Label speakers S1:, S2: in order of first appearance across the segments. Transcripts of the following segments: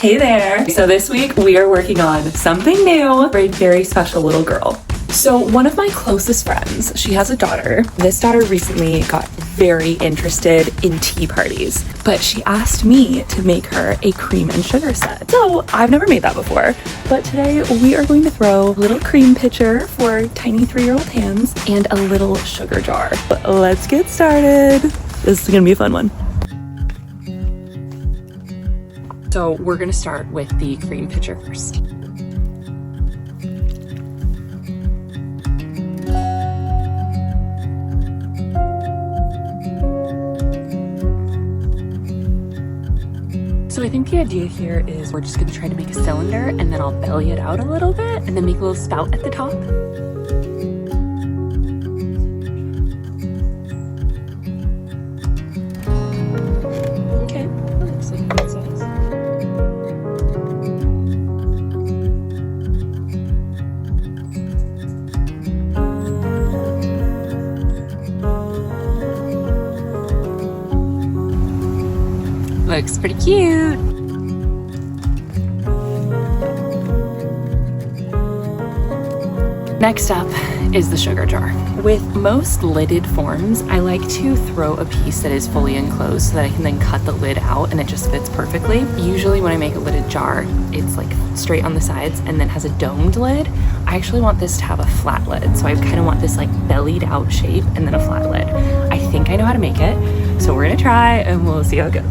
S1: Hey there! So this week we are working on something new for a very special little girl. So one of my closest friends, she has a daughter. This daughter recently got very interested in tea parties, but she asked me to make her a cream and sugar set. So I've never made that before, but today we are going to throw a little cream pitcher for tiny 3-year-old hands and a little sugar jar. But let's get started. This is gonna be a fun one. So we're gonna start with the cream pitcher first. So I think the idea here is we're just gonna try to make a cylinder and then I'll belly it out a little bit and then make a little spout at the top. Okay, that looks like a good size. Looks pretty cute. Next up is the sugar jar. With most lidded forms, I like to throw a piece that is fully enclosed so that I can then cut the lid out and it just fits perfectly. Usually when I make a lidded jar, it's like straight on the sides and then has a domed lid. I actually want this to have a flat lid. So I kind of want this like bellied out shape and then a flat lid. I think I know how to make it. So we're gonna try and we'll see how it goes.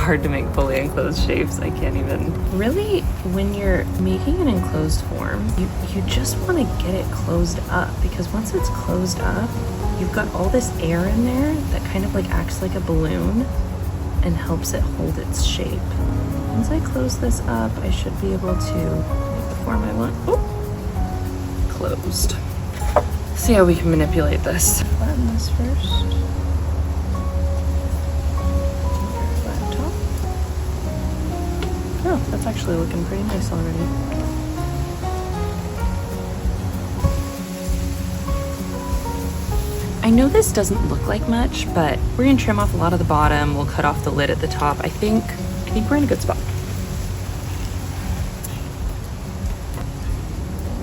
S1: Hard to make fully enclosed shapes. I can't even. Really, when you're making an enclosed form, you just want to get it closed up, because once it's closed up, you've got all this air in there that kind of like acts like a balloon and helps it hold its shape. Once I close this up, I should be able to make the form I want. Oh, closed. See how we can manipulate this. Flatten this first. Oh, that's actually looking pretty nice already. I know this doesn't look like much, but we're gonna trim off a lot of the bottom. We'll cut off the lid at the top. I think we're in a good spot.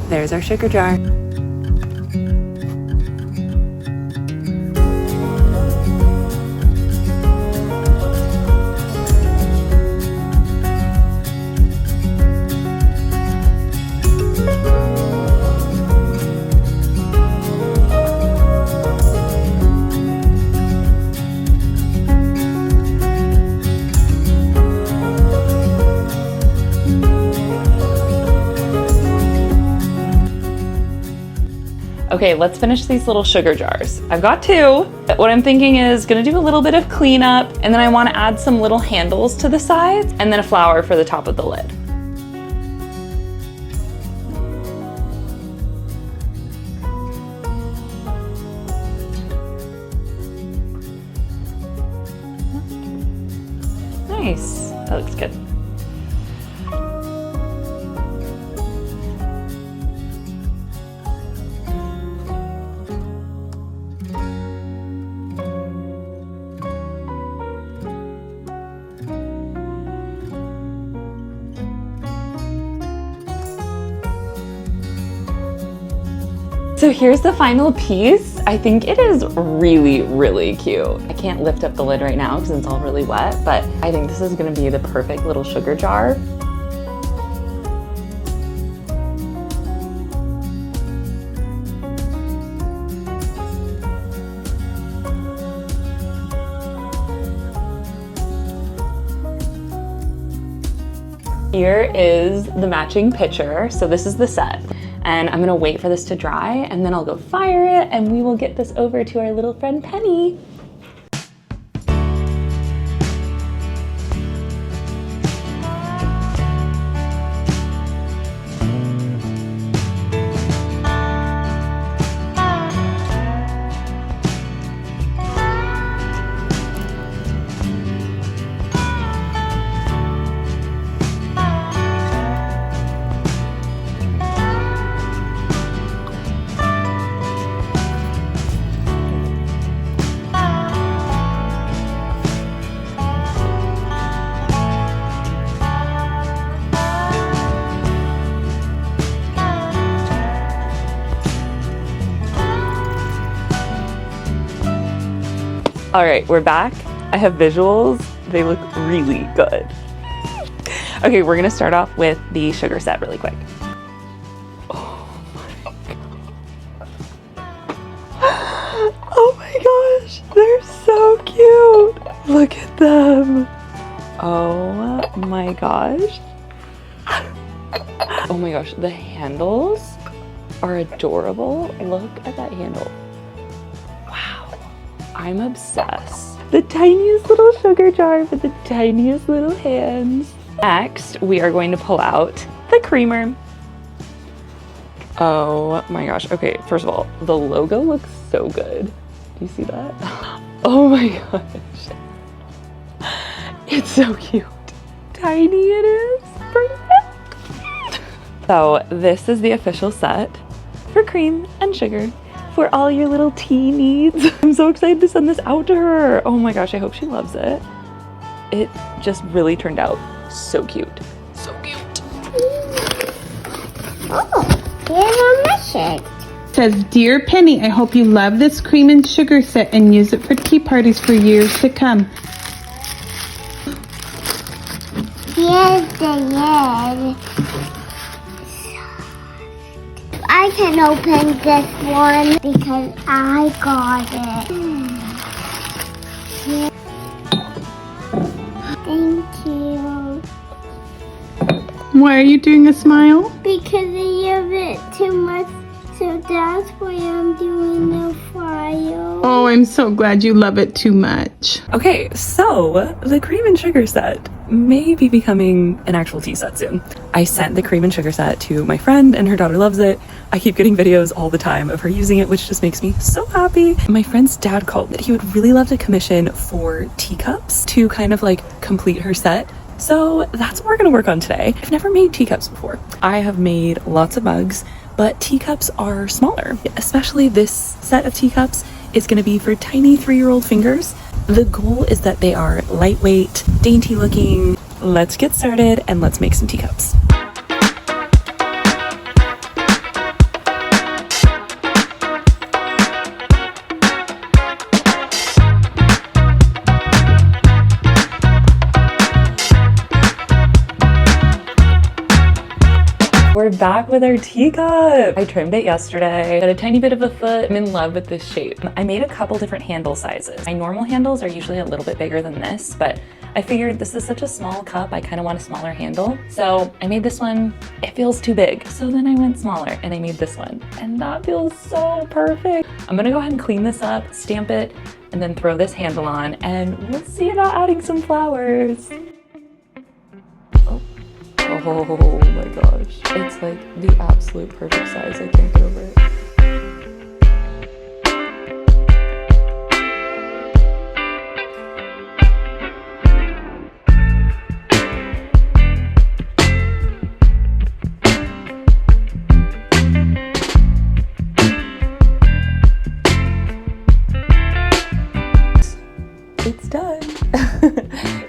S1: There's our sugar jar. Okay, let's finish these little sugar jars. I've got 2. What I'm thinking is gonna do a little bit of cleanup, and then I wanna add some little handles to the sides, and then a flower for the top of the lid. Nice, that looks good. So here's the final piece. I think it is really, really cute. I can't lift up the lid right now because it's all really wet, but I think this is gonna be the perfect little sugar jar. Here is the matching pitcher. So this is the set. And I'm gonna wait for this to dry and then I'll go fire it and we will get this over to our little friend Penny. All right, we're back. I have visuals. They look really good. Okay, we're gonna start off with the sugar set really quick. Oh my gosh, they're so cute. Look at them. Oh my gosh. Oh my gosh, the handles are adorable. Look at that handle. Wow, I'm obsessed. The tiniest little sugar jar with the tiniest little hands. Next, we are going to pull out the creamer. Oh my gosh. Okay, first of all, the logo looks so good. Do you see that? Oh my gosh. It's so cute. Tiny it is. Perfect. So this is the official set for cream and sugar for all your little tea needs. I'm so excited to send this out to her. Oh my gosh, I hope she loves it. It just really turned out so cute. So cute.
S2: Oh, here's a message.
S3: It says, Dear Penny, I hope you love this cream and sugar set and use it for tea parties for years to come.
S2: Here's the lid. I can open this one because I got it. Thank you.
S3: Why are you doing a smile?
S2: Because I love it too much, so that's why I'm doing the file.
S3: Oh, I'm so glad you love it too much.
S1: Okay, so the cream and sugar set may be becoming an actual tea set soon. I sent the cream and sugar set to my friend and her daughter loves it. I keep getting videos all the time of her using it, which just makes me so happy. My friend's dad called that he would really love to commission for teacups to kind of like complete her set. So that's what we're gonna work on today. I've never made teacups before. I have made lots of mugs, but teacups are smaller. Especially this set of teacups is gonna be for tiny 3-year-old fingers. The goal is that they are lightweight, dainty looking. Let's get started and let's make some teacups. We're back with our teacup. I trimmed it yesterday. Got a tiny bit of a foot. I'm in love with this shape. I made a couple different handle sizes. My normal handles are usually a little bit bigger than this, but I figured this is such a small cup, I kind of want a smaller handle. So I made this one. It feels too big. So then I went smaller and I made this one. And that feels so perfect. I'm gonna go ahead and clean this up, stamp it, and then throw this handle on, and we'll see about adding some flowers. Oh my gosh. It's like the absolute perfect size. I can't get over it. It's done.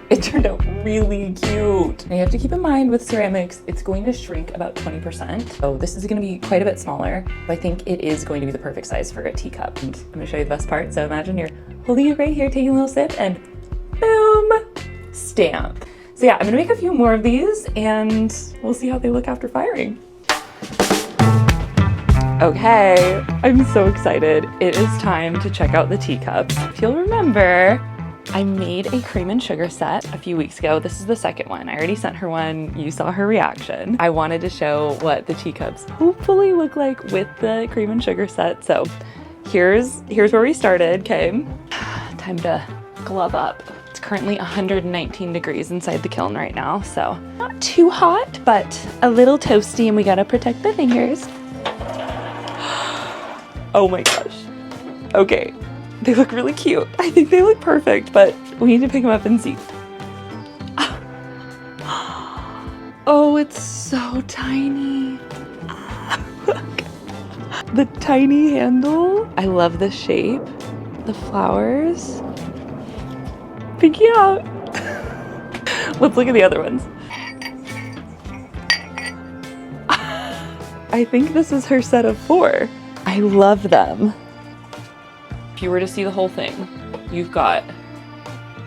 S1: It turned out really cute. Now you have to keep in mind with ceramics, it's going to shrink about 20%. So this is gonna be quite a bit smaller, but I think it is going to be the perfect size for a teacup. And I'm gonna show you the best part. So imagine you're holding it right here, taking a little sip, and boom, stamp. So yeah, I'm gonna make a few more of these and we'll see how they look after firing. Okay, I'm so excited. It is time to check out the teacups. If you'll remember, I made a cream and sugar set a few weeks ago. This is the second one. I already sent her one. You saw her reaction. I wanted to show what the teacups hopefully look like with the cream and sugar set. So here's where we started, okay? Time to glove up. It's currently 119 degrees inside the kiln right now, so not too hot, but a little toasty, and we gotta protect the fingers. Oh my gosh. Okay. They look really cute. I think they look perfect, but we need to pick them up and see. Oh, it's so tiny. The tiny handle. I love the shape. The flowers. Pinky out. Let's look at the other ones. I think this is her set of 4. I love them. If you were to see the whole thing, you've got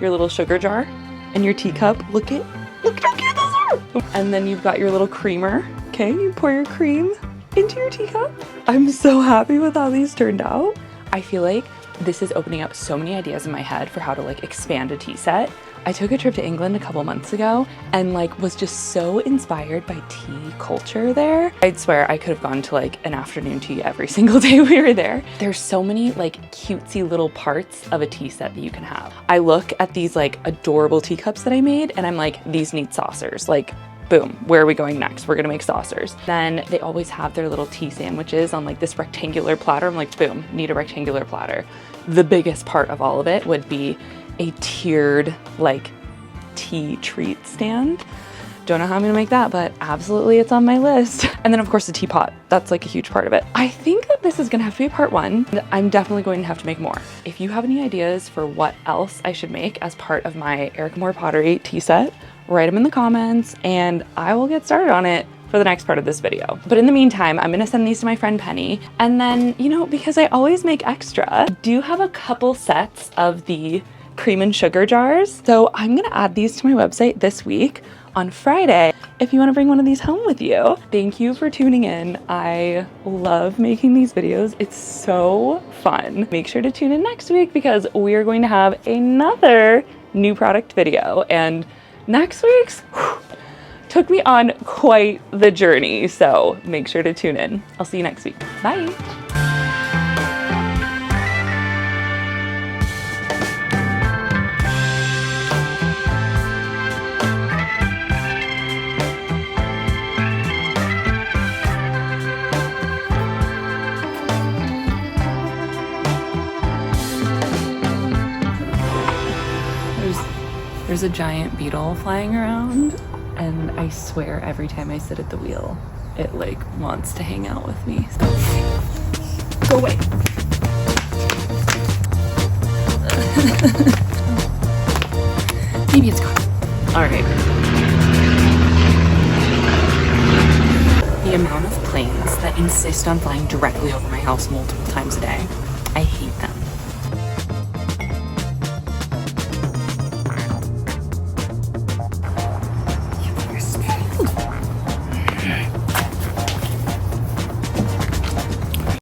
S1: your little sugar jar and your teacup. Look how cute those are. And then you've got your little creamer. Okay, you pour your cream into your teacup. I'm so happy with how these turned out. I feel like this is opening up so many ideas in my head for how to like expand a tea set. I took a trip to England a couple months ago and like was just so inspired by tea culture there. I'd swear I could have gone to like an afternoon tea every single day we were there. There's so many like cutesy little parts of a tea set that you can have. I look at these like adorable teacups that I made and I'm like, these need saucers. Like, boom, where are we going next? We're gonna make saucers. Then they always have their little tea sandwiches on like this rectangular platter. I'm like, boom, need a rectangular platter. The biggest part of all of it would be a tiered like tea treat stand. Don't know how I'm gonna make that, but absolutely it's on my list. And then of course the teapot, that's like a huge part of it. I think that this is gonna have to be part one. I'm definitely going to have to make more. If you have any ideas for what else I should make as part of my Erica Moore Pottery tea set, write them in the comments and I will get started on it for the next part of this video. But in the meantime, I'm gonna send these to my friend Penny. And then, you know, because I always make extra, I do have a couple sets of the cream and sugar jars. So I'm gonna add these to my website this week on Friday if you wanna bring one of these home with you. Thank you for tuning in. I love making these videos. It's so fun. Make sure to tune in next week because we are going to have another new product video. And next week's took me on quite the journey. So make sure to tune in. I'll see you next week. Bye. There's a giant beetle flying around and I swear every time I sit at the wheel, it like wants to hang out with me. So, go away. Maybe it's gone. All right. The amount of planes that insist on flying directly over my house multiple times a day, I hate them.